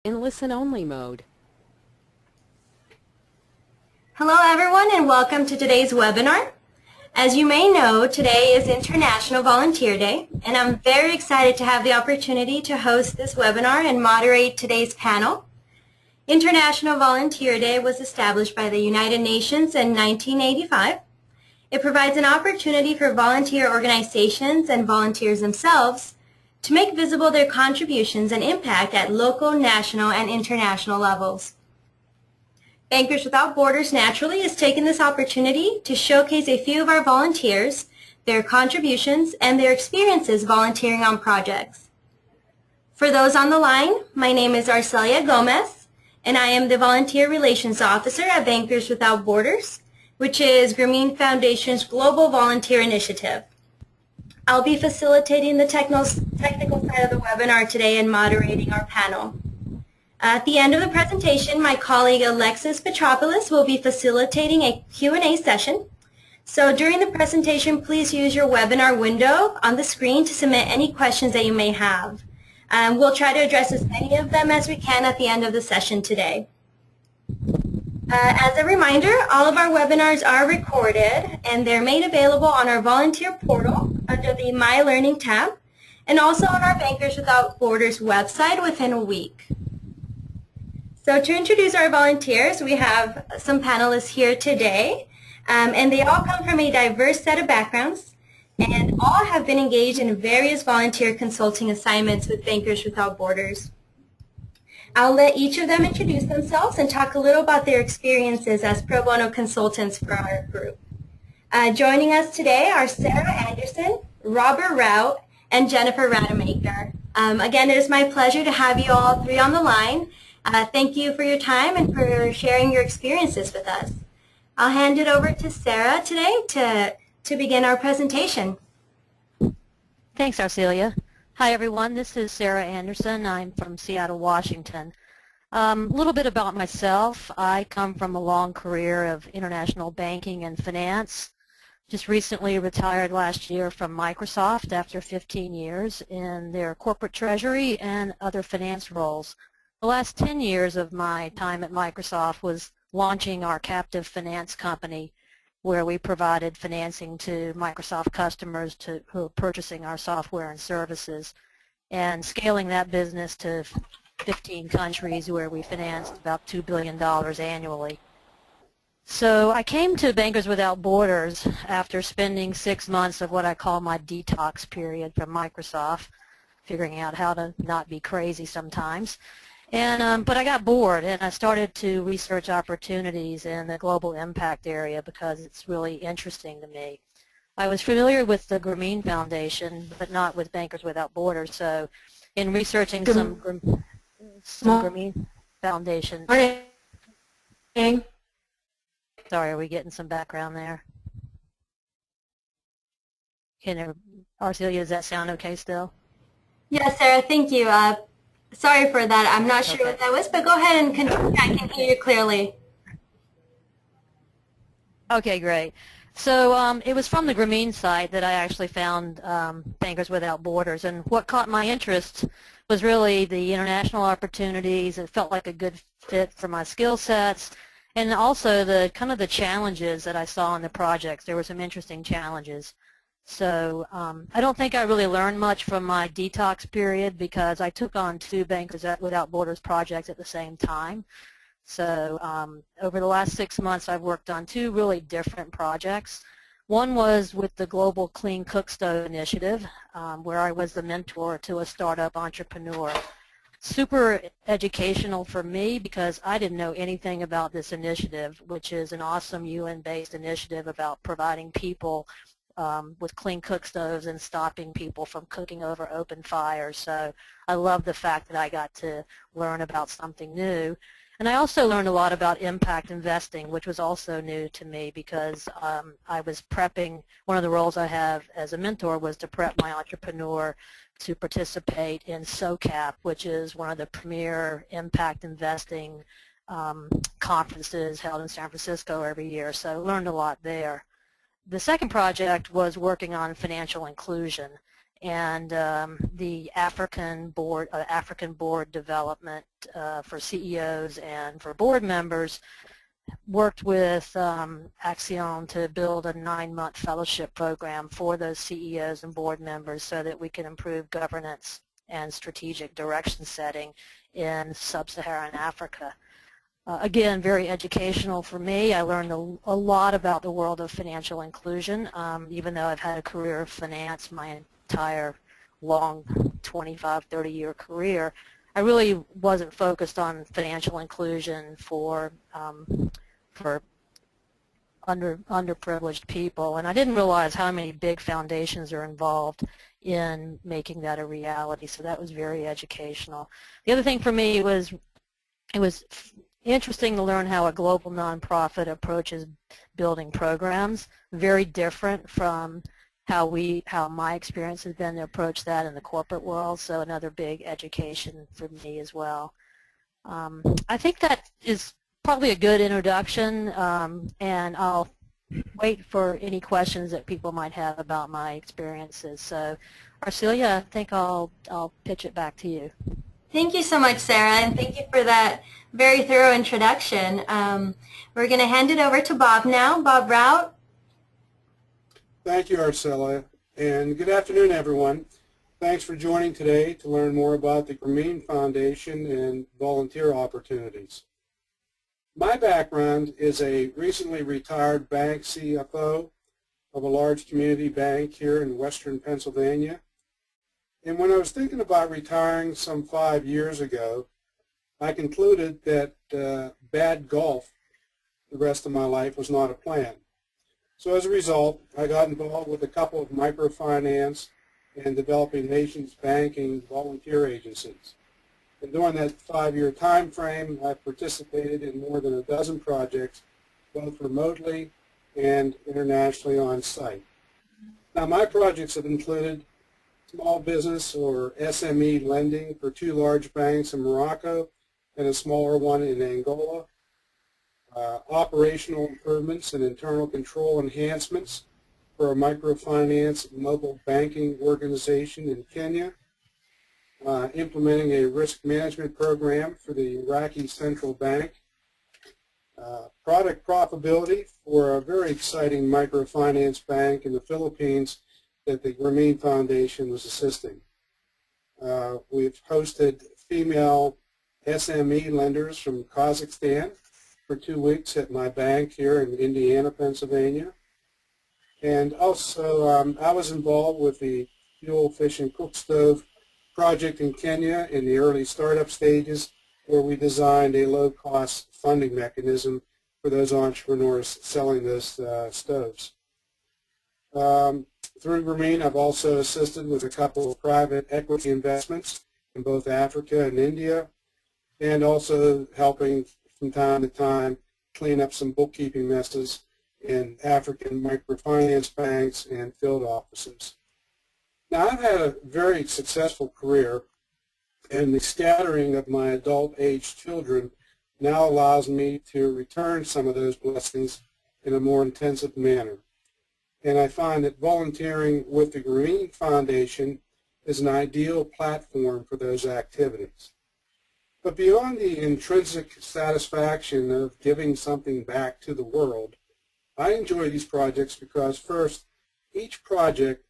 in listen-only mode. Hello everyone and welcome to today's webinar. As you may know, today is International Volunteer Day, and I'm very excited to have the opportunity to host this webinar and moderate today's panel. International Volunteer Day was established by the United Nations in 1985. It provides an opportunity for volunteer organizations and volunteers themselves to make visible their contributions and impact at local, national, and international levels. Bankers Without Borders naturally has taken this opportunity to showcase a few of our volunteers, their contributions, and their experiences volunteering on projects. For those on the line, my name is Arcelia Gomez, and I am the Volunteer Relations Officer at Bankers Without Borders, which is Grameen Foundation's Global Volunteer Initiative. I'll be facilitating the technical side of the webinar today and moderating our panel. At the end of the presentation, my colleague Alexis Petropoulos will be facilitating a Q&A session. So during the presentation, please use your webinar window on the screen to submit any questions that you may have. We'll try to address as many of them as we can at the end of the session today. As a reminder, all of our webinars are recorded and they're made available on our volunteer portal under the My Learning tab and also on our Bankers Without Borders website within a week. So to introduce our volunteers, we have some panelists here today, and they all come from a diverse set of backgrounds and all have been engaged in various volunteer consulting assignments with Bankers Without Borders. I'll let each of them introduce themselves and talk a little about their experiences as pro bono consultants for our group. Joining us today are Sarah Anderson, Robert Rao, and Jennifer Rademacher. Again, it is my pleasure to have you all three on the line. Thank you for your time and for sharing your experiences with us. I'll hand it over to Sarah today to begin our presentation. Thanks, Arcelia. Hi, everyone. This is Sarah Anderson. I'm from Seattle, Washington. A little bit about myself. I come from a long career of international banking and finance. Just recently retired last year from Microsoft after 15 years in their corporate treasury and other finance roles. The last 10 years of my time at Microsoft was launching our captive finance company, where we provided financing to Microsoft customers who are purchasing our software and services, and scaling that business to 15 countries where we financed about $2 billion annually. So I came to Bankers Without Borders after spending 6 months of what I call my detox period from Microsoft, figuring out how to not be crazy sometimes. But I got bored and I started to research opportunities in the global impact area because it's really interesting to me. I was familiar with the Grameen Foundation, but not with Bankers Without Borders. So in researching some Grameen Foundation. Morning. Sorry, are we getting some background there? Arcelia, does that sound okay still? Yes, Sarah, thank you. Sorry for that. I'm not sure what that was, but go ahead and continue. I can hear you clearly. Okay, great. So it was from the Grameen site that I actually found Bankers Without Borders, and what caught my interest was really the international opportunities. It felt like a good fit for my skill sets, and also the kind of the challenges that I saw in the projects. There were some interesting challenges. So I don't think I really learned much from my detox period because I took on 2 Bankers Without Borders projects at the same time. So over the last 6 months, I've worked on 2 really different projects. One was with the Global Clean Cook Stove Initiative, where I was the mentor to a startup entrepreneur. Super educational for me because I didn't know anything about this initiative, which is an awesome UN-based initiative about providing people with clean cook stoves and stopping people from cooking over open fires. So I love the fact that I got to learn about something new. And I also learned a lot about impact investing, which was also new to me because I was prepping. One of the roles I have as a mentor was to prep my entrepreneur to participate in SOCAP, which is one of the premier impact investing conferences held in San Francisco every year. So I learned a lot there. The second project was working on financial inclusion and the African board development for CEOs and for board members, worked with Axiom to build a 9-month fellowship program for those CEOs and board members so that we can improve governance and strategic direction setting in sub-Saharan Africa. Again, very educational for me. I learned a lot about the world of financial inclusion, even though I've had a career of finance my entire long 25, 30-year career. I really wasn't focused on financial inclusion for underprivileged people, and I didn't realize how many big foundations are involved in making that a reality, so that was very educational. The other thing for me was it was interesting to learn how a global nonprofit approaches building programs, very different from how my experience has been to approach that in the corporate world, so another big education for me as well. I think that is probably a good introduction, and I'll wait for any questions that people might have about my experiences. So, Arcelia, I think I'll pitch it back to you. Thank you so much, Sarah, and thank you for that very thorough introduction. We're going to hand it over to Bob now. Bob Rout. Thank you, Arcelia, and good afternoon, everyone. Thanks for joining today to learn more about the Grameen Foundation and volunteer opportunities. My background is a recently retired bank CFO of a large community bank here in western Pennsylvania. And when I was thinking about retiring some 5 years ago, I concluded that bad golf the rest of my life was not a plan. So as a result, I got involved with a couple of microfinance and developing nations banking volunteer agencies. And during that 5-year time frame, I participated in more than a dozen projects, both remotely and internationally on site. Now, my projects have included small business or SME lending for 2 large banks in Morocco and a smaller one in Angola, operational improvements and internal control enhancements for a microfinance mobile banking organization in Kenya, implementing a risk management program for the Iraqi Central Bank, product profitability for a very exciting microfinance bank in the Philippines that the Grameen Foundation was assisting. We've hosted female SME lenders from Kazakhstan for 2 weeks at my bank here in Indiana, Pennsylvania. And also I was involved with the fuel efficient cook stove project in Kenya in the early startup stages, where we designed a low-cost funding mechanism for those entrepreneurs selling those stoves. Through Grameen, I've also assisted with a couple of private equity investments in both Africa and India, and also helping from time to time clean up some bookkeeping messes in African microfinance banks and field offices. Now, I've had a very successful career, and the scattering of my adult-age children now allows me to return some of those blessings in a more intensive manner. And I find that volunteering with the Grameen Foundation is an ideal platform for those activities. But beyond the intrinsic satisfaction of giving something back to the world, I enjoy these projects because, first, each project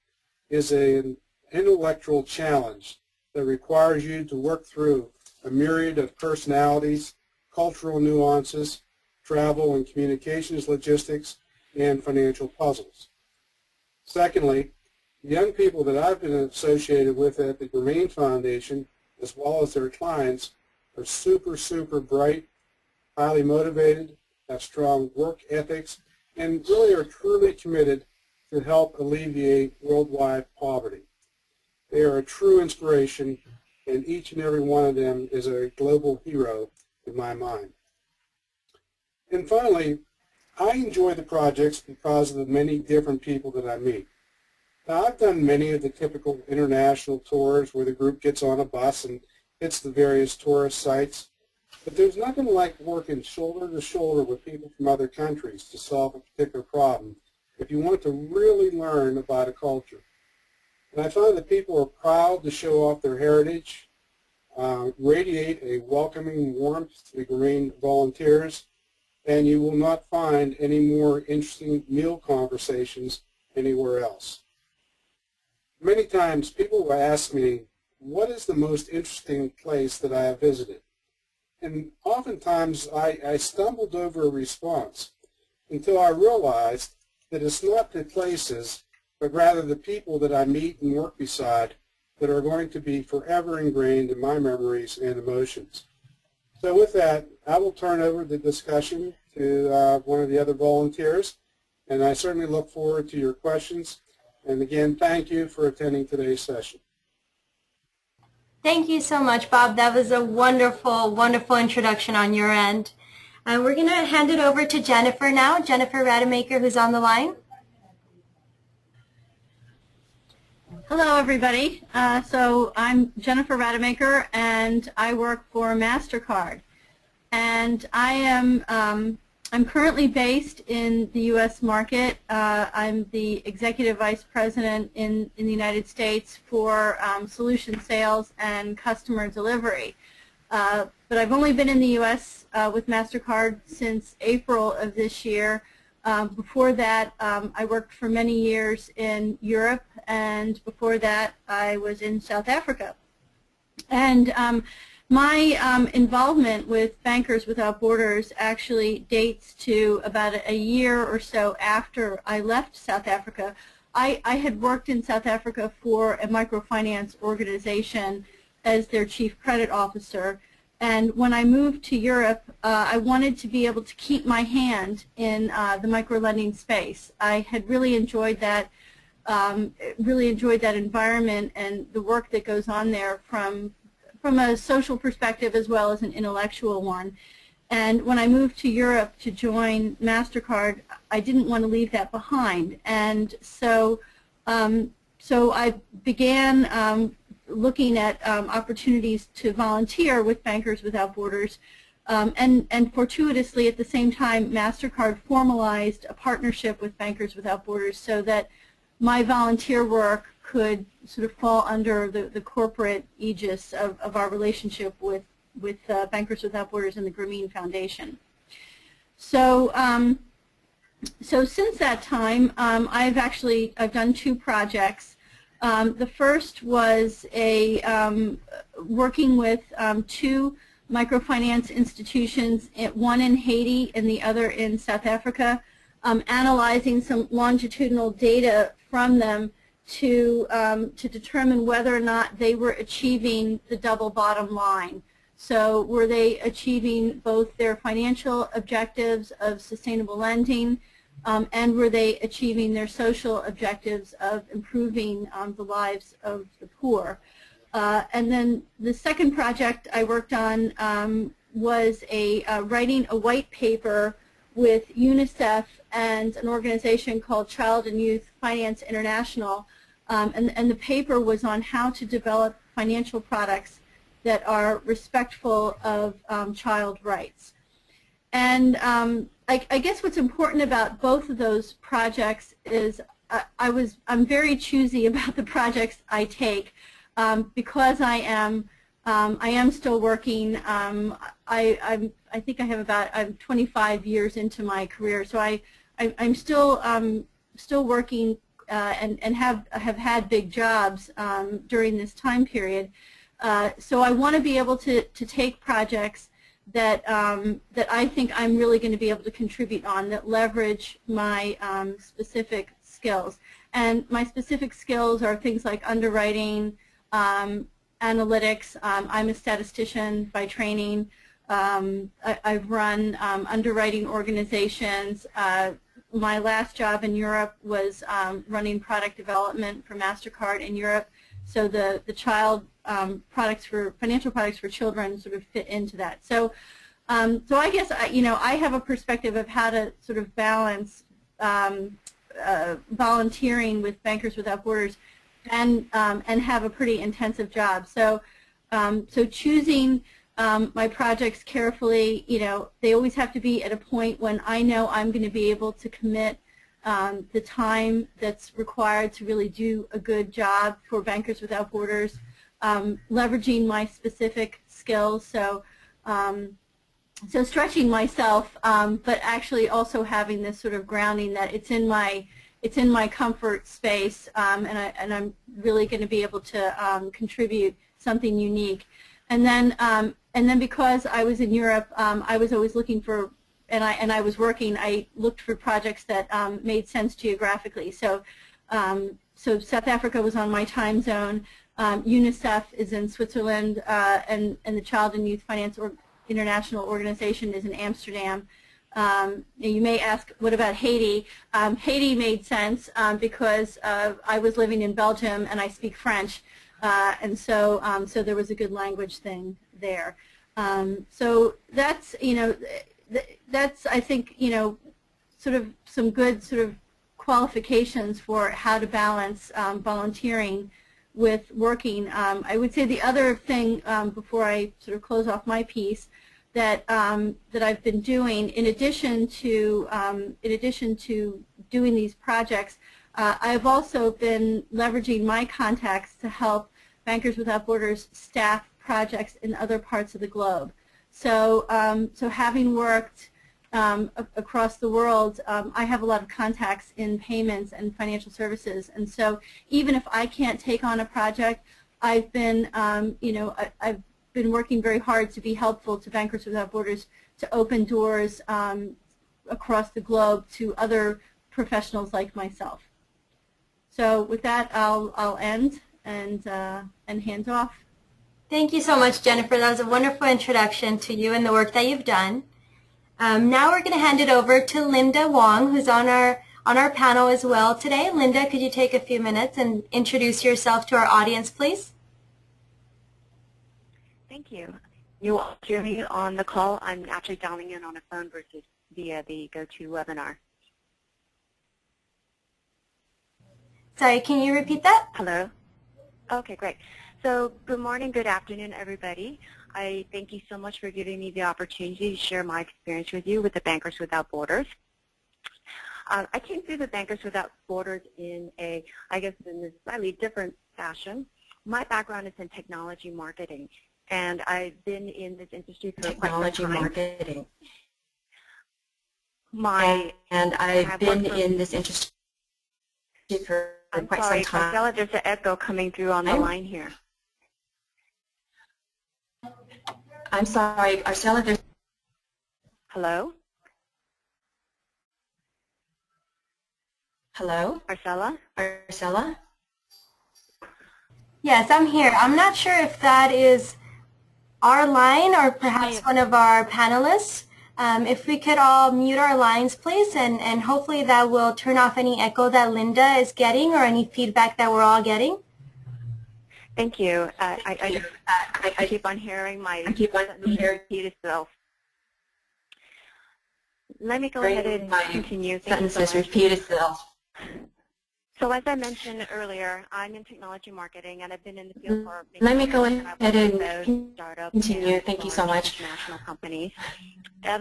is an intellectual challenge that requires you to work through a myriad of personalities, cultural nuances, travel and communications logistics, and financial puzzles. Secondly, the young people that I've been associated with at the Grameen Foundation, as well as their clients, are super bright, highly motivated, have strong work ethics, and really are truly committed to help alleviate worldwide poverty. They are a true inspiration, and each and every one of them is a global hero in my mind. And finally, I enjoy the projects because of the many different people that I meet. Now, I've done many of the typical international tours where the group gets on a bus and hits the various tourist sites, but there's nothing like working shoulder to shoulder with people from other countries to solve a particular problem if you want to really learn about a culture. And I find that people are proud to show off their heritage, radiate a welcoming warmth to the Green volunteers, and you will not find any more interesting meal conversations anywhere else. Many times people will ask me, what is the most interesting place that I have visited? And oftentimes I stumbled over a response until I realized that it's not the places, but rather the people that I meet and work beside that are going to be forever ingrained in my memories and emotions. So with that, I will turn over the discussion to one of the other volunteers, and I certainly look forward to your questions. And again, thank you for attending today's session. Thank you so much, Bob. That was a wonderful, wonderful introduction on your end. We're going to hand it over to Jennifer now, Jennifer Rademacher, who's on the line. Hello, everybody. So I'm Jennifer Rademacher, and I work for MasterCard. And I'm currently based in the U.S. market. I'm the Executive Vice President in the United States for solution sales and customer delivery. But I've only been in the U.S. With MasterCard since April of this year. Before that, I worked for many years in Europe, and before that, I was in South Africa. And my involvement with Bankers Without Borders actually dates to about a year or so after I left South Africa. I had worked in South Africa for a microfinance organization as their chief credit officer. And when I moved to Europe, I wanted to be able to keep my hand in the microlending space. I had really enjoyed that environment and the work that goes on there from a social perspective as well as an intellectual one. And when I moved to Europe to join MasterCard, I didn't want to leave that behind. And so I began looking at opportunities to volunteer with Bankers Without Borders, and fortuitously at the same time MasterCard formalized a partnership with Bankers Without Borders so that my volunteer work could sort of fall under the corporate aegis of our relationship with Bankers Without Borders and the Grameen Foundation. So since that time, I've done two projects. The first was working with two microfinance institutions, one in Haiti and the other in South Africa, analyzing some longitudinal data from them to determine whether or not they were achieving the double bottom line. So were they achieving both their financial objectives of sustainable lending, and were they achieving their social objectives of improving the lives of the poor. And then the second project I worked on was writing a white paper with UNICEF and an organization called Child and Youth Finance International. And the paper was on how to develop financial products that are respectful of child rights. And I guess what's important about both of those projects is I'm very choosy about the projects I take because I am still working. I think I have I'm 25 years into my career, so I'm still working and have had big jobs during this time period. So I want to be able to take projects that I think I'm really going to be able to contribute on, that leverage my specific skills. And my specific skills are things like underwriting, analytics. I'm a statistician by training. I've run underwriting organizations. My last job in Europe was running product development for MasterCard in Europe. So the child financial products for children sort of fit into that. So I guess I have a perspective of how to sort of balance volunteering with Bankers Without Borders and have a pretty intensive job. So choosing my projects carefully, they always have to be at a point when I know I'm going to be able to commit the time that's required to really do a good job for Bankers Without Borders. leveraging my specific skills. So stretching myself, but actually also having this sort of grounding that it's in my comfort space, and I'm really going to be able to contribute something unique. And then because I was in Europe, I was always looking for, and I was working. I looked for projects that made sense geographically. So South Africa was on my time zone. UNICEF is in Switzerland, and the Child and Youth Finance International Organization is in Amsterdam. You may ask, what about Haiti? Haiti made sense because I was living in Belgium and I speak French, and so there was a good language thing there. So that's that's, I think, sort of some good sort of qualifications for how to balance volunteering with working. I would say the other thing, before I sort of close off my piece, that I've been doing in addition to doing these projects, I've also been leveraging my contacts to help Bankers Without Borders staff projects in other parts of the globe. So having worked across the world, I have a lot of contacts in payments and financial services, and so even if I can't take on a project, I've been I've been working very hard to be helpful to Bankers Without Borders to open doors across the globe to other professionals like myself. So with that, I'll end and hand off. Thank you so much, Jennifer. That was a wonderful introduction to you and the work that you've done. Now we're going to hand it over to Linda Wong, who's on our panel as well today. Linda, could you take a few minutes and introduce yourself to our audience, please? Thank you. You all hear me on the call. I'm actually dialing in on a phone versus via the GoToWebinar. Sorry, can you repeat that? Hello? Okay, great. So good morning, good afternoon, everybody. I thank you so much for giving me the opportunity to share my experience with you with the Bankers Without Borders. I came through the Bankers Without Borders in a slightly different fashion. My background is in technology marketing, and I've been in this industry for quite some time. I've been in this industry for quite some time. Marcella, there's an echo coming through on the line here. I'm sorry, Marcella, there's... Hello? Hello? Marcella? Marcella? Yes, I'm here. I'm not sure if that is our line or perhaps one of our panelists. If we could all mute our lines, please, and hopefully that will turn off any echo that Linda is getting or any feedback that we're all getting. Thank you. I keep on hearing repeat itself. Let me go ahead and continue. Sentences repeat itself. So as I mentioned earlier, I'm in technology marketing, and I've been in the field for... Let me go ahead and continue. Thank you so much. International companies.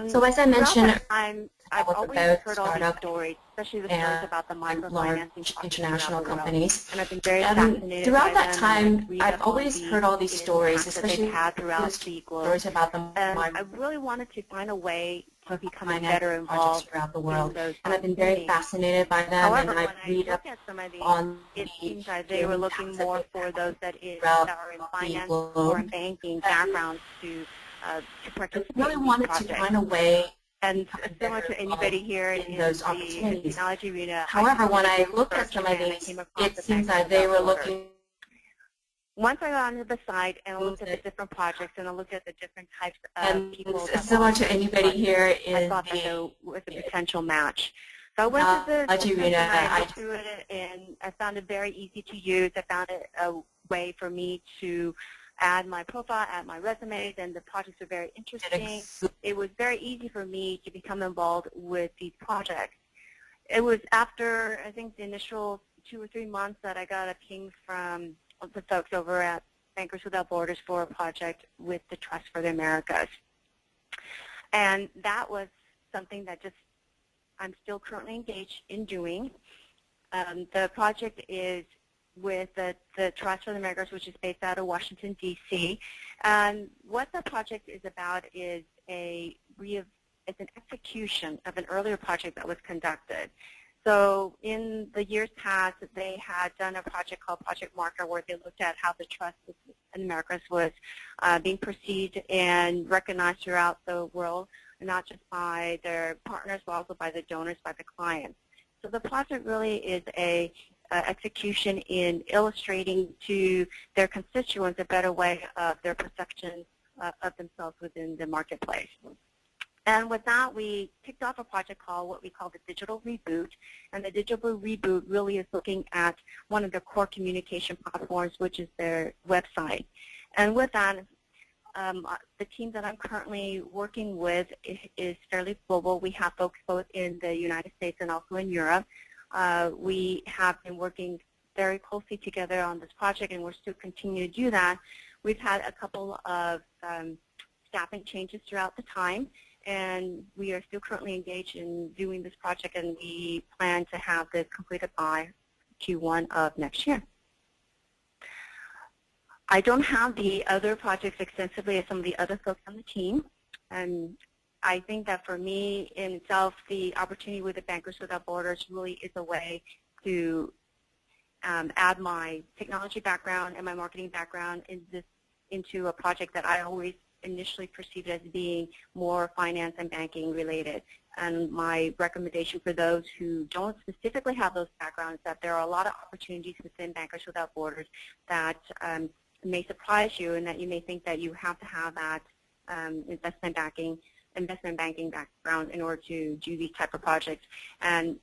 So as I mentioned, I've always heard all these stories, especially the stories about the microfinancing international companies. And I've been very fascinated throughout that time. I've always heard all these stories, especially throughout the stories about the I really wanted to find a way to become better involved throughout the world, and I've been very fascinated by them. However, and I read up on it seems like they were looking more for those that are in finance or in banking backgrounds to participate. I really wanted to find a way, and similar to anybody here in those opportunities. Technology arena. However, when I looked at some of these, it seems like they were looking. Once I got onto the site and I looked at the different projects and I looked at the different types of people, similar to anybody here, I thought that there was a potential match. So I went to the arena. I looked through it, and I found it very easy to use. I found it a way for me to add my profile, add my resumes, and the projects were very interesting. It was very easy for me to become involved with these projects. It was after, I think, the initial 2 or 3 months that I got a ping from the folks over at Bankers Without Borders for a project with the Trust for the Americas. And that was something that I'm still currently engaged in doing. The project is with the Trust for the Americas, which is based out of Washington, D.C. And what the project is about is it's an execution of an earlier project that was conducted. So in the years past, they had done a project called Project Marker, where they looked at how the Trust in Americas was being perceived and recognized throughout the world, not just by their partners, but also by the donors, by the clients. So the project really is a execution in illustrating to their constituents a better way of their perception of themselves within the marketplace. And with that, we kicked off a project called what we call the Digital Reboot. And the Digital Reboot really is looking at one of the core communication platforms, which is their website. And with that, the team that I'm currently working with is fairly global. We have folks both in the United States and also in Europe. We have been working very closely together on this project, and we're still continuing to do that. We've had a couple of staffing changes throughout the time, and we are still currently engaged in doing this project, and we plan to have this completed by Q1 of next year. I don't have the other projects extensively as some of the other folks on the team, and I think that for me in itself, the opportunity with the Bankers Without Borders really is a way to add my technology background and my marketing background into a project that I always initially perceived as being more finance and banking related. And my recommendation for those who don't specifically have those backgrounds, that there are a lot of opportunities within Bankers Without Borders that may surprise you, and that you may think that you have to have that investment banking background in order to do these type of projects. And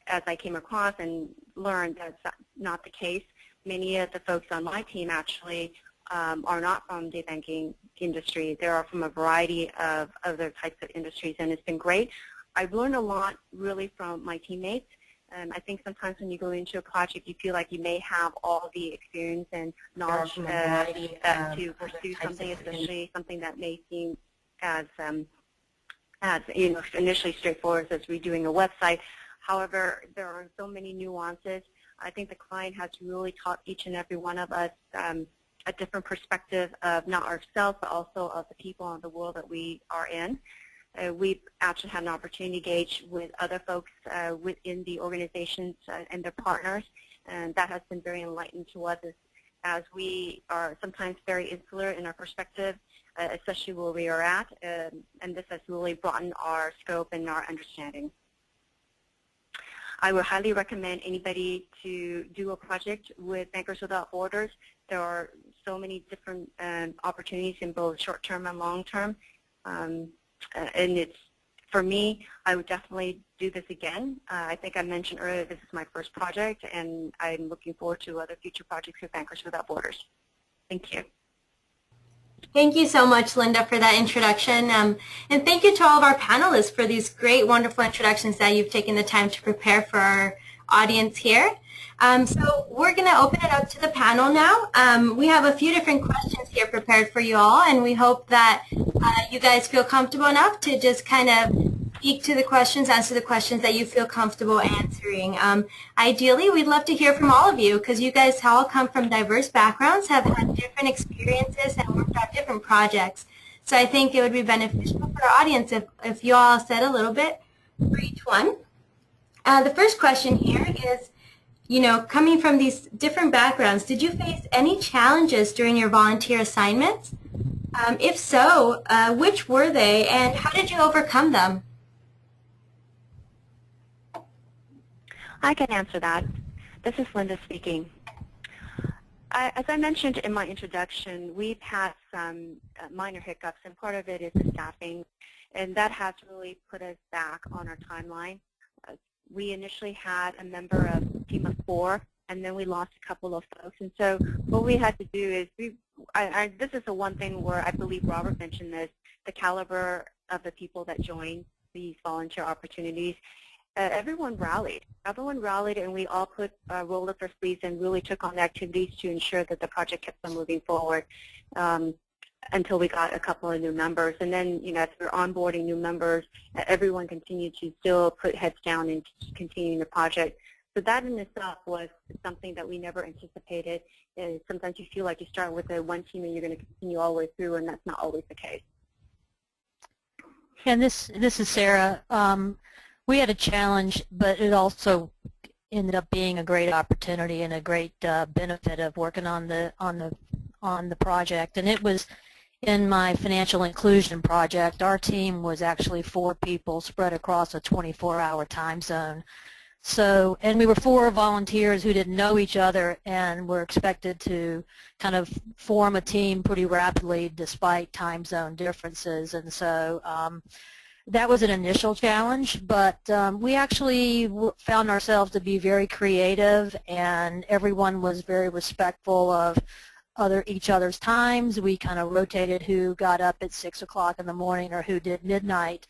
as I came across and learned, that's not the case. Many of the folks on my team actually are not from the banking industry. They are from a variety of other types of industries, and it's been great. I've learned a lot really from my teammates. I think sometimes when you go into a project, you feel like you may have all the experience and knowledge to pursue something, especially something that may seem as initially straightforward as redoing a website. However, there are so many nuances. I think the client has really taught each and every one of us a different perspective of not ourselves, but also of the people in the world that we are in. We've actually had an opportunity to engage with other folks within the organizations and their partners, and that has been very enlightening to us as we are sometimes very insular in our perspective, especially where we are at, and this has really broadened our scope and our understanding. I would highly recommend anybody to do a project with Bankers Without Borders. There are so many different opportunities in both short-term and long-term. And it's, for me, I would definitely do this again. I think I mentioned earlier this is my first project, and I'm looking forward to other future projects with Bankers Without Borders. Thank you. Thank you so much, Linda, for that introduction. And thank you to all of our panelists for these great, wonderful introductions that you've taken the time to prepare for our audience here. So we're going to open it up to the panel now. We have a few different questions here prepared for you all, and we hope that you guys feel comfortable enough to just kind of speak to the questions, answer the questions that you feel comfortable answering. Ideally, we'd love to hear from all of you, because you guys all come from diverse backgrounds, have had different experiences, and worked on different projects. So I think it would be beneficial for our audience if you all said a little bit for each one. The first question here is, coming from these different backgrounds, did you face any challenges during your volunteer assignments? If so, which were they, and how did you overcome them? I can answer that. This is Linda speaking. As I mentioned in my introduction, we've had some minor hiccups, and part of it is the staffing, and that has really put us back on our timeline. We initially had a member of a team of 4, and then we lost a couple of folks. And so what we had to do is, this is the one thing where I believe Robert mentioned this, the caliber of the people that joined these volunteer opportunities. Everyone rallied. Everyone rallied, and we all rolled up our sleeves and really took on the activities to ensure that the project kept on moving forward until we got a couple of new members. And then, as we're onboarding new members, everyone continued to still put heads down and continuing the project. So that in itself was something that we never anticipated. And sometimes you feel like you start with one team and you're going to continue all the way through, and that's not always the case. And this is Sarah. We had a challenge, but it also ended up being a great opportunity and a great benefit of working on the project. And it was in my financial inclusion project. Our team was actually 4 people spread across a 24-hour time zone. So, and we were 4 volunteers who didn't know each other and were expected to kind of form a team pretty rapidly despite time zone differences. And so that was an initial challenge, but we actually found ourselves to be very creative, and everyone was very respectful of each other's times. We kind of rotated who got up at 6 o'clock in the morning or who did midnight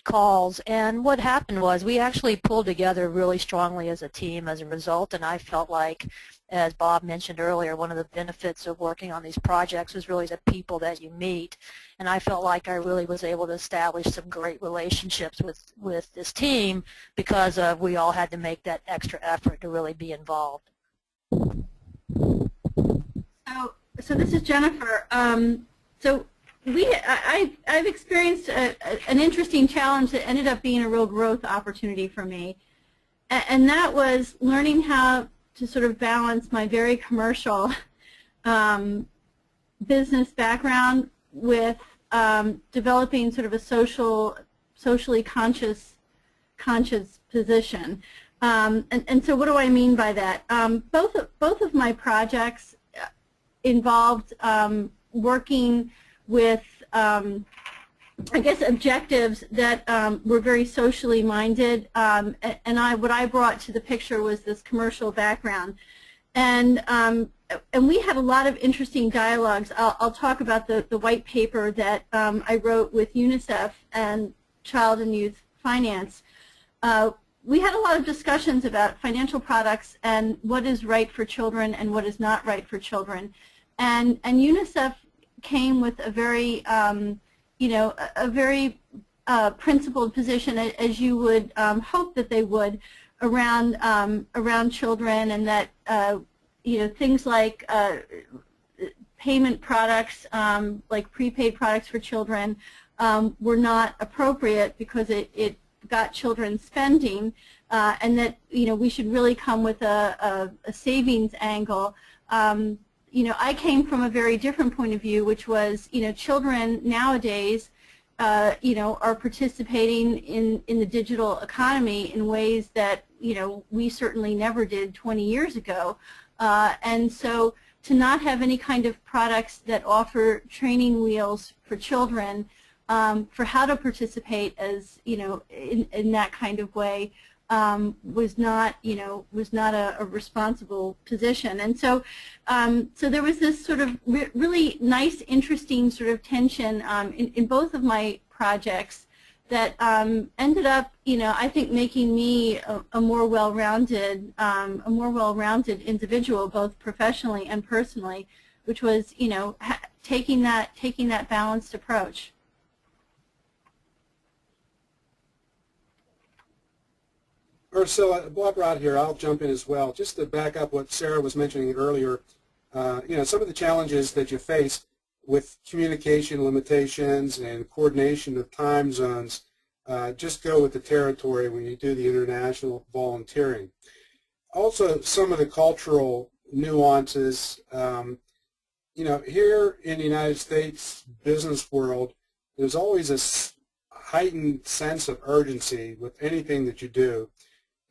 calls, and what happened was we actually pulled together really strongly as a team as a result. And I felt like, as Bob mentioned earlier, one of the benefits of working on these projects was really the people that you meet, and I felt like I really was able to establish some great relationships with this team because we all had to make that extra effort to really be involved. So this is Jennifer. I've experienced an interesting challenge that ended up being a real growth opportunity for me, and that was learning how to sort of balance my very commercial business background with developing sort of a socially conscious position. And so what do I mean by that? Both of my projects involved working with, I guess, objectives that were very socially minded, and what I brought to the picture was this commercial background. And we had a lot of interesting dialogues. I'll talk about the white paper that I wrote with UNICEF and Child and Youth Finance. We had a lot of discussions about financial products and what is right for children and what is not right for children. And UNICEF came with a very, a very principled position, as you would hope that they would, around children, and that things like payment products, like prepaid products for children, were not appropriate because it got children spending, and that we should really come with a savings angle. I came from a very different point of view, which was, children nowadays, are participating in the digital economy in ways that, we certainly never did 20 years ago. And so to not have any kind of products that offer training wheels for children for how to participate as, in that kind of way, was not a responsible position. And so so there was this sort of really nice, interesting sort of tension in both of my projects that ended up, I think, making me a more well-rounded individual, both professionally and personally, which was, taking that balanced approach. Ursula, Bob Rod here. I'll jump in as well. Just to back up what Sarah was mentioning earlier, some of the challenges that you face with communication limitations and coordination of time zones just go with the territory when you do the international volunteering. Also, some of the cultural nuances, here in the United States business world, there's always a heightened sense of urgency with anything that you do.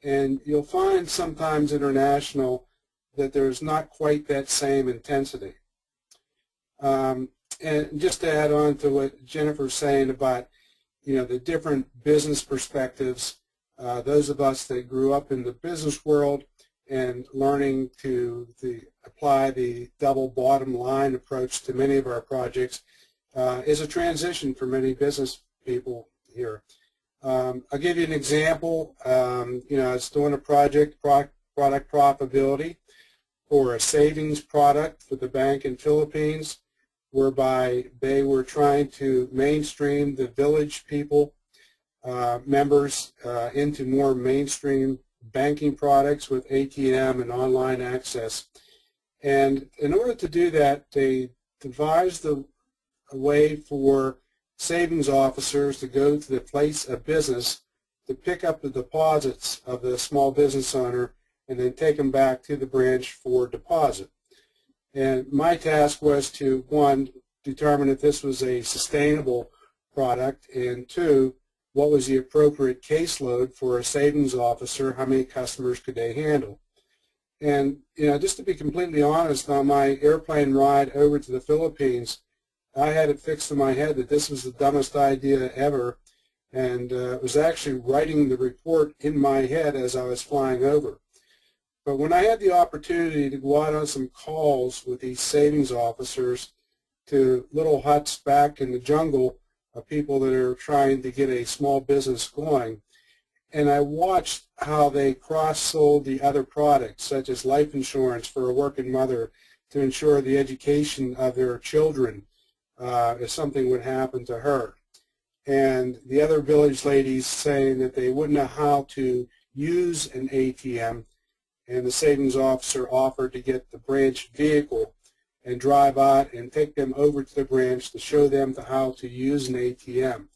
And you'll find sometimes international that there's not quite that same intensity. And just to add on to what Jennifer's saying about, the different business perspectives, those of us that grew up in the business world and learning to apply the double bottom line approach to many of our projects is a transition for many business people here. I'll give you an example. I was doing a product profitability for a savings product for the bank in Philippines, whereby they were trying to mainstream the village people, members, into more mainstream banking products with ATM and online access. And in order to do that, they devised a way for savings officers to go to the place of business to pick up the deposits of the small business owner and then take them back to the branch for deposit. And my task was to, one, determine if this was a sustainable product, and two, what was the appropriate caseload for a savings officer, how many customers could they handle. And, just to be completely honest, on my airplane ride over to the Philippines, I had it fixed in my head that this was the dumbest idea ever, and was actually writing the report in my head as I was flying over. But when I had the opportunity to go out on some calls with these savings officers to little huts back in the jungle of people that are trying to get a small business going, and I watched how they cross-sold the other products, such as life insurance for a working mother to ensure the education of their children if something would happen to her. And the other village ladies saying that they wouldn't know how to use an ATM, and the savings officer offered to get the branch vehicle and drive out and take them over to the branch to show them how to use an ATM.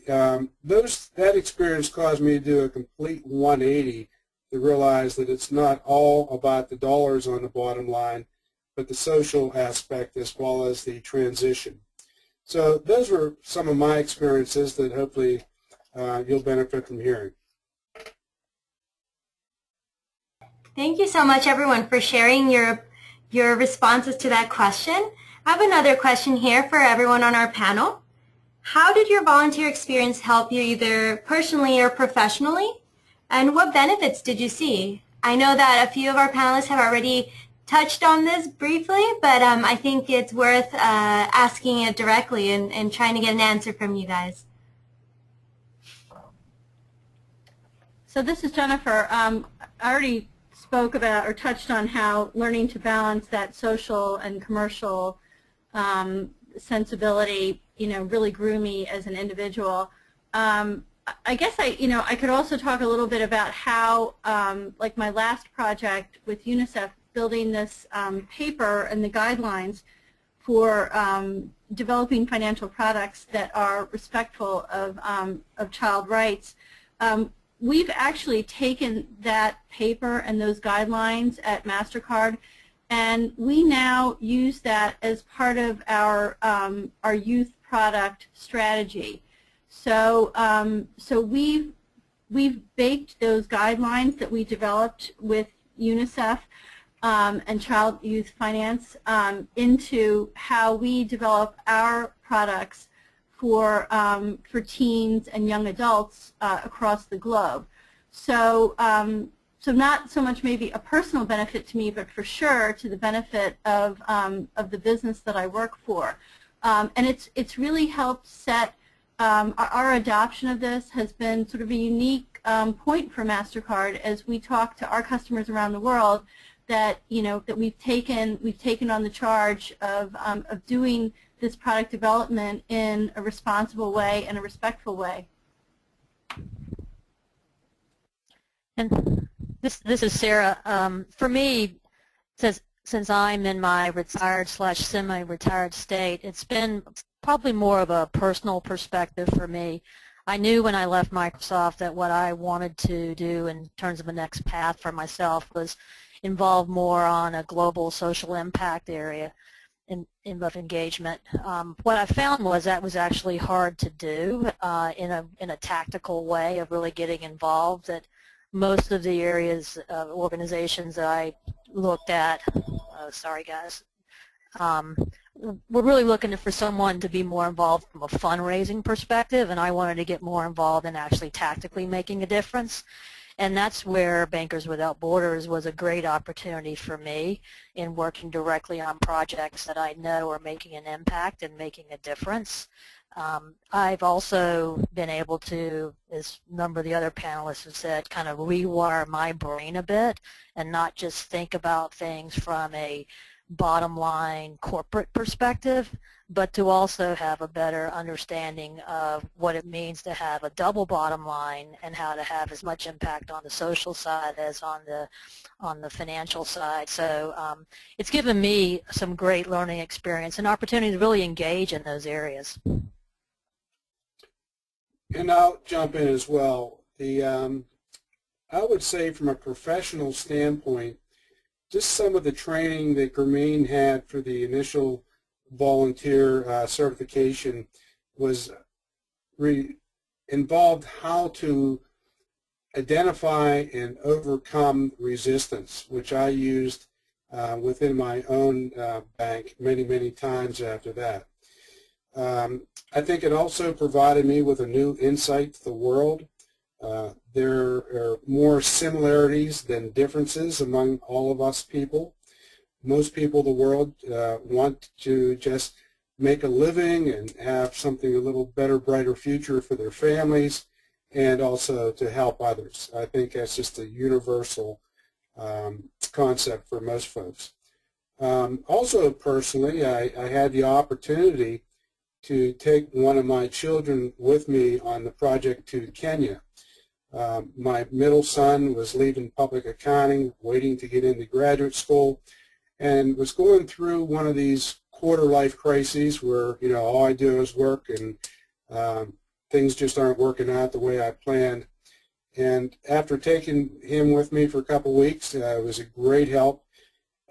That experience caused me to do a complete 180 to realize that it's not all about the dollars on the bottom line, but the social aspect as well as the transition. So those were some of my experiences that hopefully you'll benefit from hearing. Thank you so much, everyone, for sharing your responses to that question. I have another question here for everyone on our panel. How did your volunteer experience help you either personally or professionally? And what benefits did you see? I know that a few of our panelists have already touched on this briefly, but I think it's worth asking it directly and trying to get an answer from you guys. So this is Jennifer. I already spoke about or touched on how learning to balance that social and commercial sensibility, really grew me as an individual. I guess I could also talk a little bit about how, like my last project with UNICEF, building this paper and the guidelines for developing financial products that are respectful of child rights. We've actually taken that paper and those guidelines at MasterCard, and we now use that as part of our youth product strategy. So we've baked those guidelines that we developed with UNICEF and Child Youth Finance into how we develop our products for teens and young adults across the globe. So so not so much maybe a personal benefit to me, but for sure to the benefit of the business that I work for. And it's really helped set our adoption of this has been sort of a unique point for MasterCard as we talk to our customers around the world that that we've taken on the charge of doing this product development in a responsible way and a respectful way. And this is Sarah. For me, since I'm in my retired/semi-retired state, it's been probably more of a personal perspective for me. I knew when I left Microsoft that what I wanted to do in terms of a next path for myself was involve more on a global social impact area of engagement. What I found was that was actually hard to do in a tactical way of really getting involved. That most of the areas of organizations that I looked at, sorry guys, we're really looking for someone to be more involved from a fundraising perspective, and I wanted to get more involved in actually tactically making a difference. And that's where Bankers Without Borders was a great opportunity for me in working directly on projects that I know are making an impact and making a difference. I've also been able to, as a number of the other panelists have said, kind of rewire my brain a bit and not just think about things from a bottom line corporate perspective, but to also have a better understanding of what it means to have a double bottom line and how to have as much impact on the social side as on the financial side. So it's given me some great learning experience and opportunity to really engage in those areas. And I'll jump in as well. I would say from a professional standpoint, just some of the training that Grameen had for the initial volunteer certification was involved how to identify and overcome resistance, which I used within my own bank many, many times after that. I think it also provided me with a new insight to the world. There are more similarities than differences among all of us people. Most people in the world want to just make a living and have something a little better, brighter future for their families and also to help others. I think that's just a universal concept for most folks. Also personally, I had the opportunity to take one of my children with me on the project to Kenya. My middle son was leaving public accounting, waiting to get into graduate school, and was going through one of these quarter-life crises where, you know, all I do is work and things just aren't working out the way I planned. And after taking him with me for a couple of weeks, it was a great help.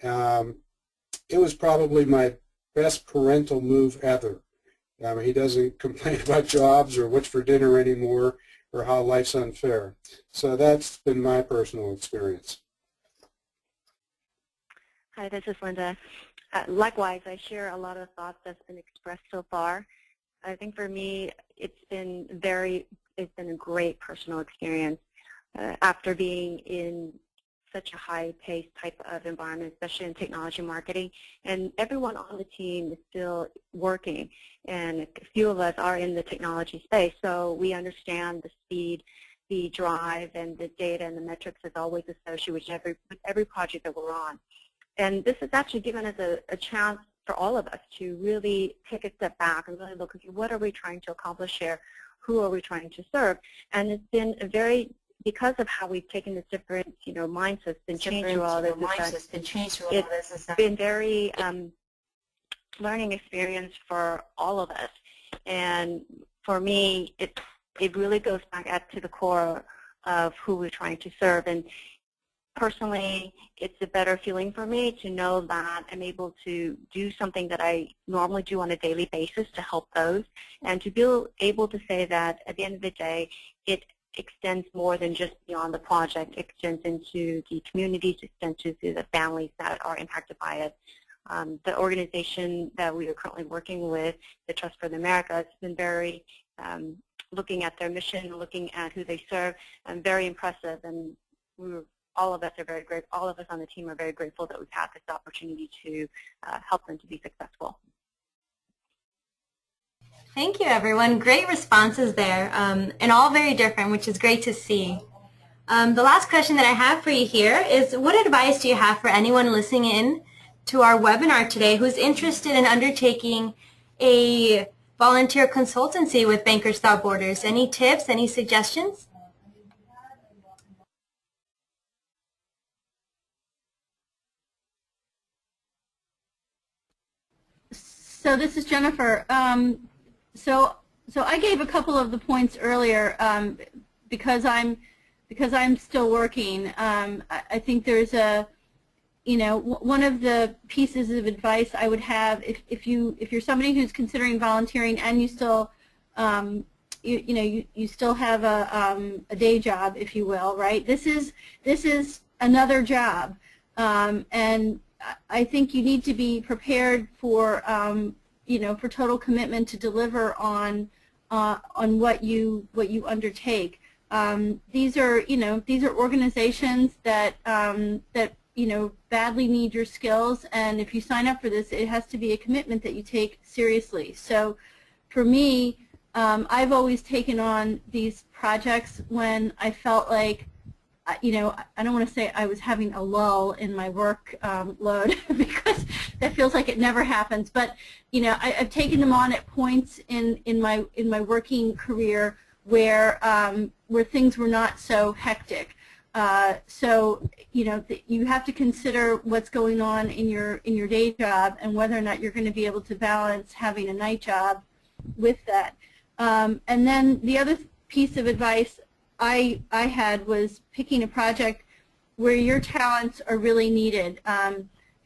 It was probably my best parental move ever. He doesn't complain about jobs or what's for dinner anymore or how life's unfair. So that's been my personal experience. Hi, this is Linda. Likewise, I share a lot of thoughts that's been expressed so far. I think for me, it's been a great personal experience after being in such a high-paced type of environment, especially in technology marketing. And everyone on the team is still working, and a few of us are in the technology space, so we understand the speed, the drive, and the data and the metrics is always associated with every project that we're on. And this has actually given us a chance for all of us to really take a step back and really look at what are we trying to accomplish here, who are we trying to serve. And it's been a very, because of how we've taken this different, mindsets and changed through all this, it's been very learning experience for all of us. And for me, it really goes back to the core of who we're trying to serve. And personally, it's a better feeling for me to know that I'm able to do something that I normally do on a daily basis to help those, and to be able to say that at the end of the day, it extends more than just beyond the project. It extends into the communities, it extends into the families that are impacted by it. The organization that we are currently working with, the Trust for the Americas, has been very looking at their mission, looking at who they serve, and very impressive. And all of us are very grateful. All of us on the team are very grateful that we've had this opportunity to help them to be successful. Thank you, everyone. Great responses there, and all very different, which is great to see. The last question that I have for you here is, what advice do you have for anyone listening in to our webinar today who's interested in undertaking a volunteer consultancy with Bankers Without Borders? Any tips, any suggestions? So this is Jennifer. So I gave a couple of the points earlier because I'm still working. I think there's one of the pieces of advice I would have if you're somebody who's considering volunteering and you still you still have a day job, if you will, right? This is another job, and I think you need to be prepared for for total commitment to deliver on what you undertake. These are organizations that badly need your skills, and if you sign up for this, it has to be a commitment that you take seriously. So for me, I've always taken on these projects when I felt like you know, I don't want to say I was having a lull in my work load because that feels like it never happens. But you know, I've taken them on at points in my working career where things were not so hectic. So you know, you have to consider what's going on in your day job and whether or not you're going to be able to balance having a night job with that. And then the other piece of advice I had was picking a project where your talents are really needed,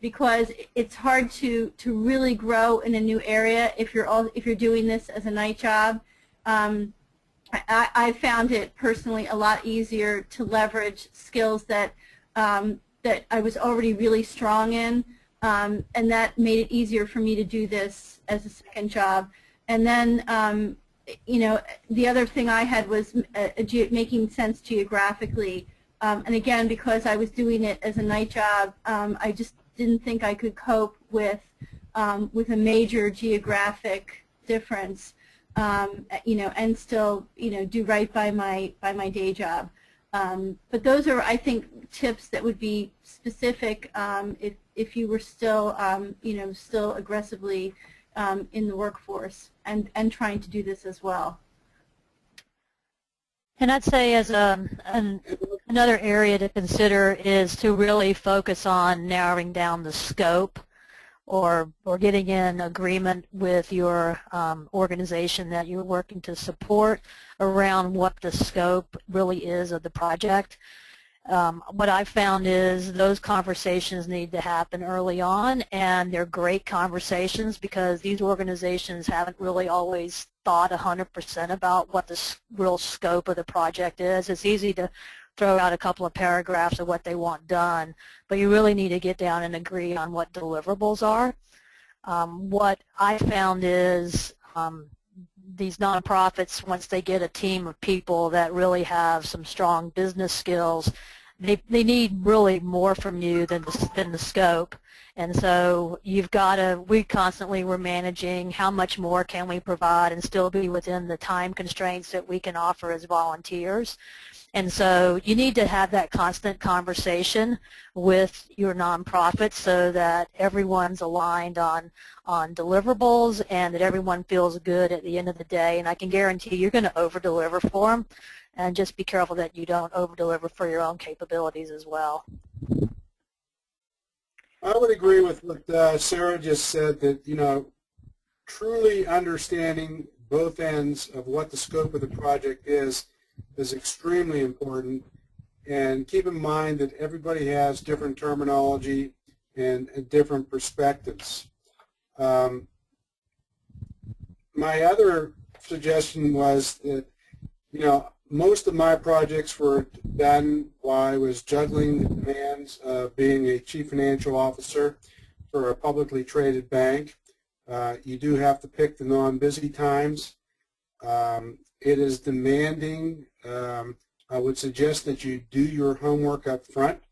because it's hard to really grow in a new area if you're doing this as a night job. I found it personally a lot easier to leverage skills that that I was already really strong in, and that made it easier for me to do this as a second job. And then you know, the other thing I had was making sense geographically. And again, because I was doing it as a night job, I just didn't think I could cope with a major geographic difference, you know, and still, you know, do right by my day job. But those are, I think, tips that would be specific if you were still, you know, still aggressively in the workforce and trying to do this as well. And I'd say as another area to consider is to really focus on narrowing down the scope or getting in agreement with your organization that you're working to support around what the scope really is of the project. What I've found is those conversations need to happen early on, and they're great conversations because these organizations haven't really always thought 100% about what the real scope of the project is. It's easy to throw out a couple of paragraphs of what they want done, but you really need to get down and agree on what deliverables are. What I found is these nonprofits, once they get a team of people that really have some strong business skills, they need really more from you than the scope. And so you've got to, we constantly were managing how much more can we provide and still be within the time constraints that we can offer as volunteers. And so you need to have that constant conversation with your nonprofit so that everyone's aligned on deliverables and that everyone feels good at the end of the day. And I can guarantee you're going to over-deliver for them, and just be careful that you don't over-deliver for your own capabilities as well. I would agree with what Sarah just said, that, you know, truly understanding both ends of what the scope of the project is extremely important. And keep in mind that everybody has different terminology and different perspectives. My other suggestion was that, you know, most of my projects were done while I was juggling the demands of being a chief financial officer for a publicly traded bank. You do have to pick the non-busy times. It is demanding. I would suggest that you do your homework up front,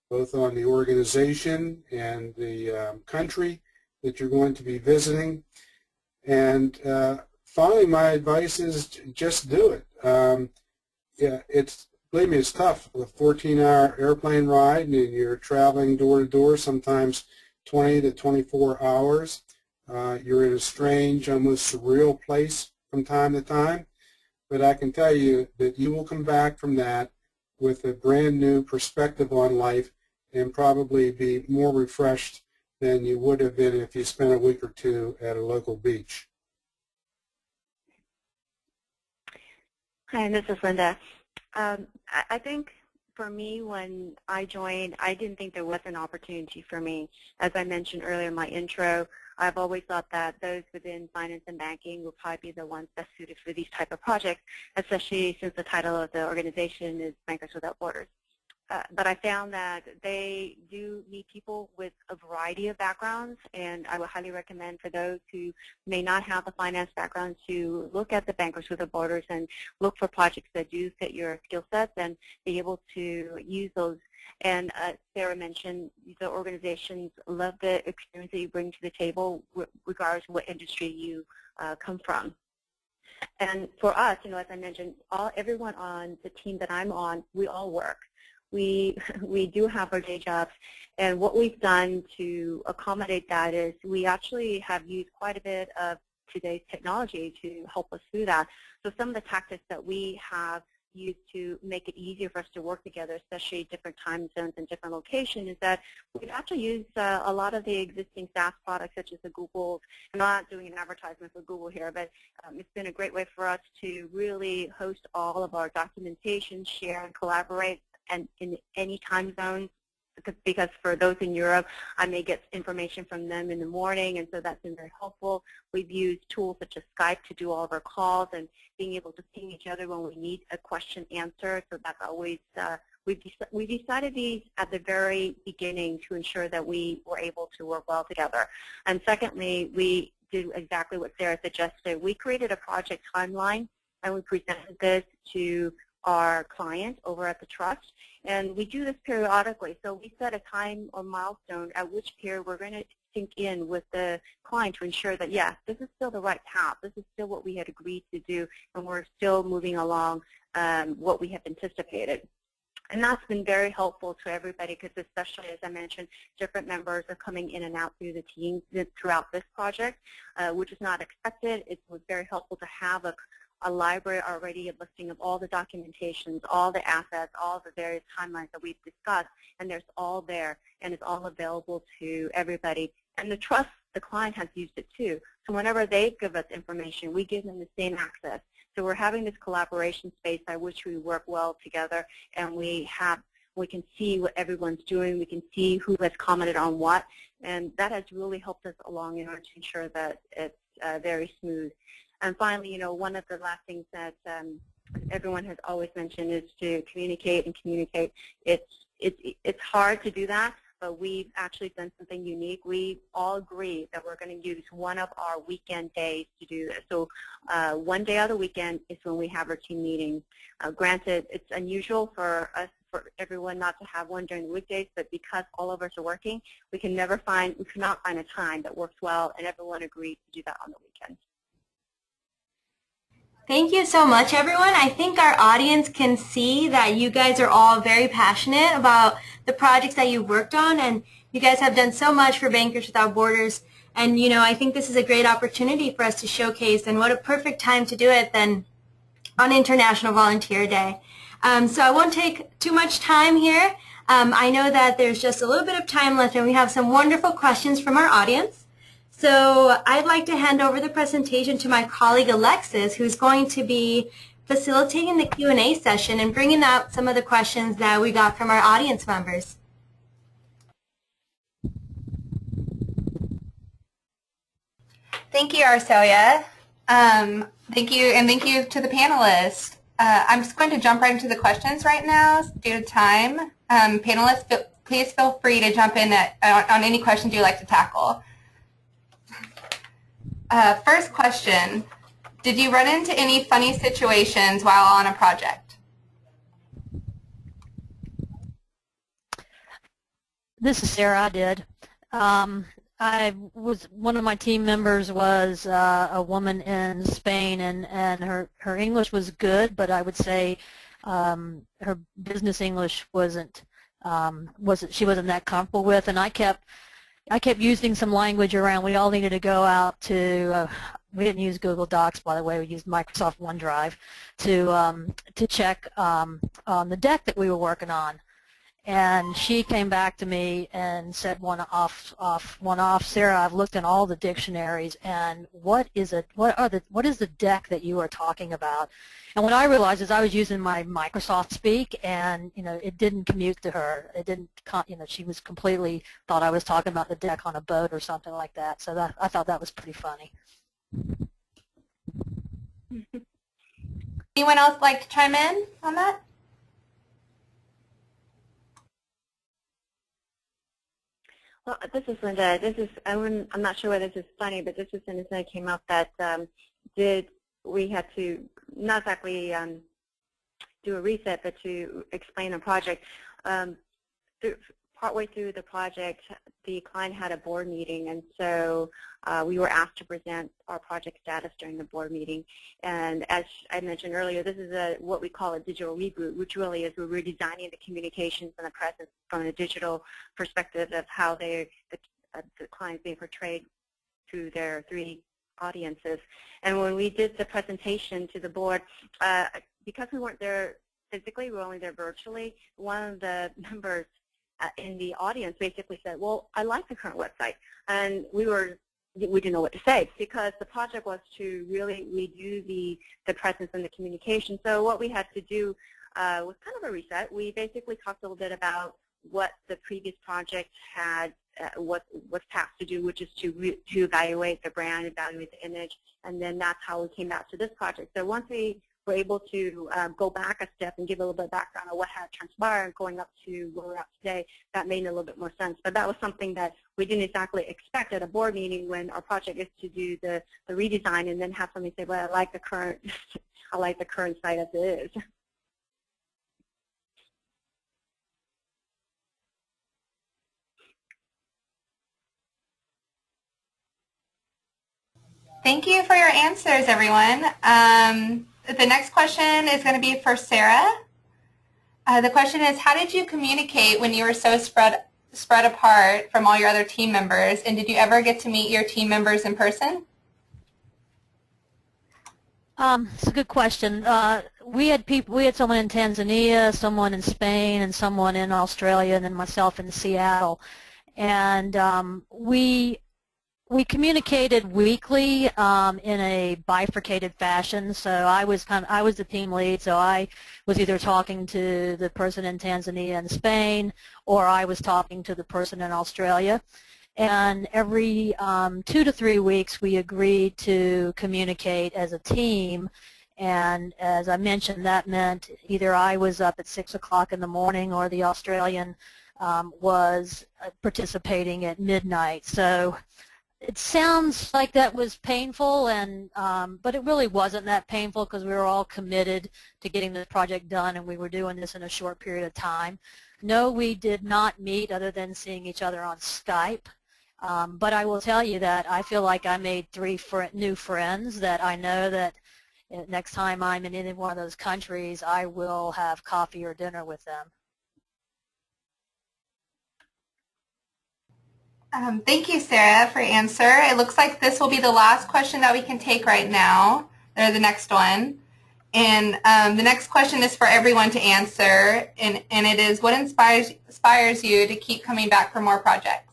both on the organization and the country that you're going to be visiting. And finally, my advice is just do it. Yeah, believe me, it's tough. A 14-hour airplane ride, and you're traveling door to door, sometimes 20 to 24 hours. You're in a strange, almost surreal place from time to time. But I can tell you that you will come back from that with a brand new perspective on life and probably be more refreshed than you would have been if you spent a week or two at a local beach. Hi, this is Linda. I think for me, when I joined, I didn't think there was an opportunity for me. As I mentioned earlier in my intro, I've always thought that those within finance and banking would probably be the ones best suited for these type of projects, especially since the title of the organization is Bankers Without Borders. But I found that they do need people with a variety of backgrounds, and I would highly recommend for those who may not have a finance background to look at the Bankers Without Borders and look for projects that do fit your skill sets and be able to use those. And Sarah mentioned the organizations love the experience that you bring to the table regardless of what industry you come from. And for us, you know, as I mentioned, everyone on the team that I'm on, we all work. we do have our day jobs. And what we've done to accommodate that is we actually have used quite a bit of today's technology to help us through that. So some of the tactics that we have used to make it easier for us to work together, especially different time zones and different locations, is that we've actually used a lot of the existing SaaS products such as the Google. I'm not doing an advertisement for Google here, but it's been a great way for us to really host all of our documentation, share, and collaborate and in any time zone. Because for those in Europe, I may get information from them in the morning, and so that's been very helpful. We've used tools such as Skype to do all of our calls and being able to ping each other when we need a question answered. So that's always, we decided these at the very beginning to ensure that we were able to work well together. And secondly, we did exactly what Sarah suggested. We created a project timeline, and we presented this to our client over at the trust, and we do this periodically. So we set a time or milestone at which period we're going to sync in with the client to ensure that, yes, this is still the right path, this is still what we had agreed to do, and we're still moving along what we have anticipated. And that's been very helpful to everybody because, especially as I mentioned, different members are coming in and out through the teams throughout this project, which is not expected. It was very helpful to have a library already, a listing of all the documentations, all the assets, all the various timelines that we've discussed, and there's all there, and it's all available to everybody. And the trust, the client has used it too. So whenever they give us information, we give them the same access. So we're having this collaboration space by which we work well together, and we can see what everyone's doing, we can see who has commented on what, and that has really helped us along in order to ensure that it's very smooth. And finally, one of the last things that everyone has always mentioned is to communicate and communicate. It's hard to do that, but we've actually done something unique. We all agree that we're going to use one of our weekend days to do this. So one day out of the weekend is when we have our team meetings. Granted, it's unusual for everyone not to have one during the weekdays, but because all of us are working, we cannot find a time that works well, and everyone agrees to do that on the weekend. Thank you so much, everyone. I think our audience can see that you guys are all very passionate about the projects that you worked on, and you guys have done so much for Bankers Without Borders. And, I think this is a great opportunity for us to showcase, and what a perfect time to do it than on International Volunteer Day. So I won't take too much time here. I know that there's just a little bit of time left, and we have some wonderful questions from our audience. So I'd like to hand over the presentation to my colleague Alexis, who's going to be facilitating the Q&A session and bringing up some of the questions that we got from our audience members. Thank you, Arcelia. Thank you to the panelists. I'm just going to jump right into the questions right now due to time. Panelists, please feel free to jump in on any questions you'd like to tackle. First question, did you run into any funny situations while on a project? This is Sarah. I did. One of my team members was a woman in Spain, and her English was good, but I would say her business English she wasn't that comfortable with, and I kept using some language around. We all needed to go out to, we didn't use Google Docs, by the way, we used Microsoft OneDrive to check on the deck that we were working on. And she came back to me and said, one off, Sarah, I've looked in all the dictionaries, and what is the deck that you are talking about? And what I realized is I was using my Microsoft Speak, and it didn't commute to her. It didn't, she was completely thought I was talking about the deck on a boat or something like that. So I thought that was pretty funny. Anyone else like to chime in on that? Well, this is Linda. I'm not sure whether this is funny, but this is something that came up that we had to not exactly do a reset, but to explain a project. Part partway through the project, the client had a board meeting, and so we were asked to present our project status during the board meeting. And as I mentioned earlier, this is what we call a digital reboot, which really is we're redesigning the communications and the presence from a digital perspective of how the client's being portrayed through their 3 audiences. And when we did the presentation to the board, because we weren't there physically, we were only there virtually, one of the members in the audience basically said, well, I like the current website. And we didn't know what to say because the project was to really redo the presence and the communication. So what we had to do was kind of a reset. We basically talked a little bit about what the previous project had, what was tasked to do, which is to evaluate the brand, evaluate the image, and then that's how we came out to this project. So once we were able to go back a step and give a little bit of background on what had transpired going up to where we're at today, that made a little bit more sense. But that was something that we didn't exactly expect at a board meeting when our project is to do the redesign and then have somebody say, well, I like the current, I like the current site as it is. Thank you for your answers, everyone. The next question is going to be for Sarah. The question is, how did you communicate when you were so spread apart from all your other team members, and did you ever get to meet your team members in person? It's a good question. We had someone in Tanzania, someone in Spain, and someone in Australia, and then myself in Seattle. And we communicated weekly in a bifurcated fashion. So I was the team lead, so I was either talking to the person in Tanzania and Spain, or I was talking to the person in Australia. And every 2 to 3 weeks, we agreed to communicate as a team. And as I mentioned, that meant either I was up at 6 o'clock in the morning, or the Australian was participating at midnight. So it sounds like that was painful, and but it really wasn't that painful because we were all committed to getting this project done, and we were doing this in a short period of time. No, we did not meet other than seeing each other on Skype. But I will tell you that I feel like I made 3 new friends that I know that next time I'm in any one of those countries, I will have coffee or dinner with them. Thank you, Sarah, for your answer. It looks like this will be the last question that we can take right now, or the next one. And the next question is for everyone to answer, and it is, what inspires you to keep coming back for more projects?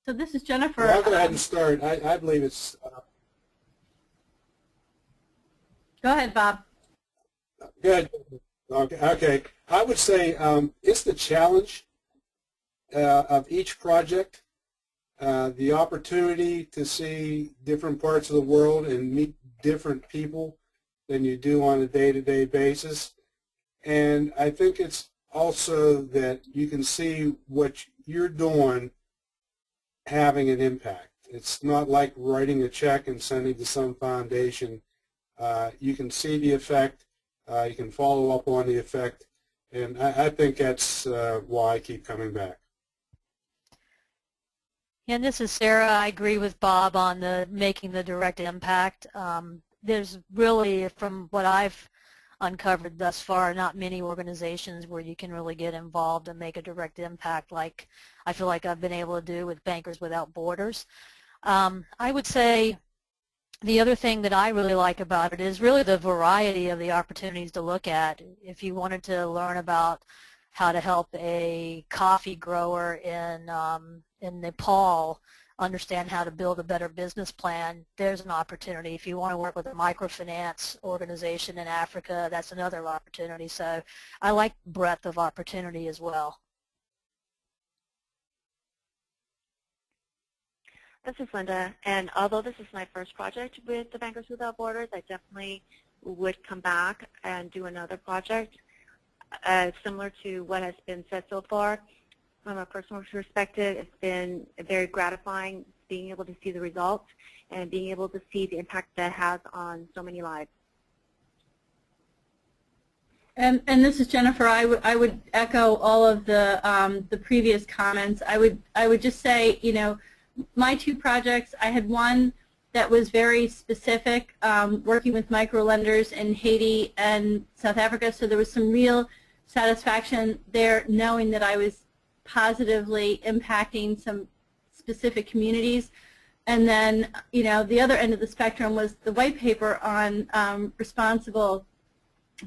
So this is Jennifer. Well, I'll go ahead and start. I believe it's... Go ahead, Bob. Good. Okay. I would say it's the challenge of each project, the opportunity to see different parts of the world and meet different people than you do on a day-to-day basis. And I think it's also that you can see what you're doing having an impact. It's not like writing a check and sending to some foundation. You can see the effect, you can follow up on the effect, and I think that's why I keep coming back. And this is Sarah. I agree with Bob on making the direct impact. There's really, from what I've uncovered thus far, not many organizations where you can really get involved and make a direct impact like I feel like I've been able to do with Bankers Without Borders. I would say the other thing that I really like about it is really the variety of the opportunities to look at. If you wanted to learn about how to help a coffee grower in Nepal understand how to build a better business plan, there's an opportunity. If you want to work with a microfinance organization in Africa, that's another opportunity. So I like breadth of opportunity as well. This is Linda, and although this is my first project with the Bankers Without Borders, I definitely would come back and do another project similar to what has been said so far. from a personal perspective, it's been very gratifying being able to see the results and being able to see the impact that it has on so many lives. And this is Jennifer. I would echo all of the previous comments. I would just say, you know, my two projects, I had one that was very specific, working with microlenders in Haiti and South Africa. So there was some real satisfaction there, knowing that I was positively impacting some specific communities. And then, you know, the other end of the spectrum was the white paper on responsible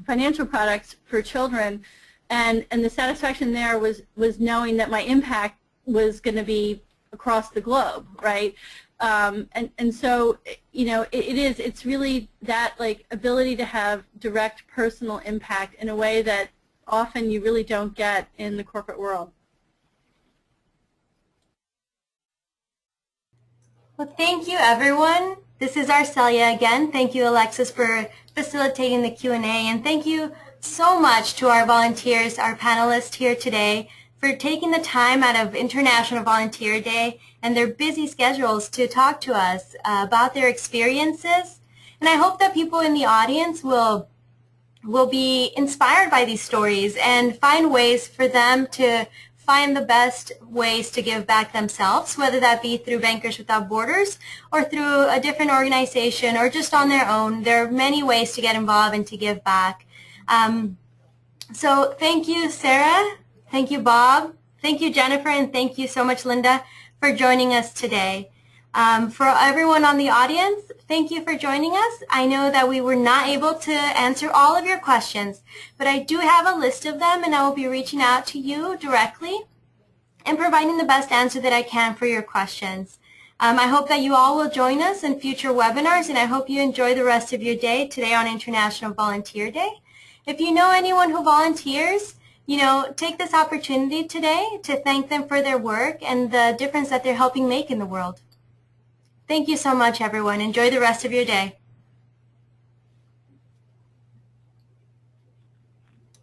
financial products for children, and the satisfaction there was knowing that my impact was going to be across the globe, right? And so, you know, it's really that, like, ability to have direct personal impact in a way that often you really don't get in the corporate world. Well, thank you, everyone. This is Arcelia again. Thank you, Alexis, for facilitating the Q&A, and thank you so much to our volunteers, our panelists here today, for taking the time out of International Volunteer Day and their busy schedules to talk to us about their experiences. And I hope that people in the audience will be inspired by these stories and find ways for them to find the best ways to give back themselves, whether that be through Bankers Without Borders or through a different organization or just on their own. There are many ways to get involved and to give back. So thank you, Sarah. Thank you, Bob. Thank you, Jennifer. And thank you so much, Linda, for joining us today. For everyone on the audience, thank you for joining us. I know that we were not able to answer all of your questions, but I do have a list of them, and I will be reaching out to you directly and providing the best answer that I can for your questions. I hope that you all will join us in future webinars, and I hope you enjoy the rest of your day today on International Volunteer Day. If you know anyone who volunteers, you know, take this opportunity today to thank them for their work and the difference that they're helping make in the world. Thank you so much, everyone. Enjoy the rest of your day.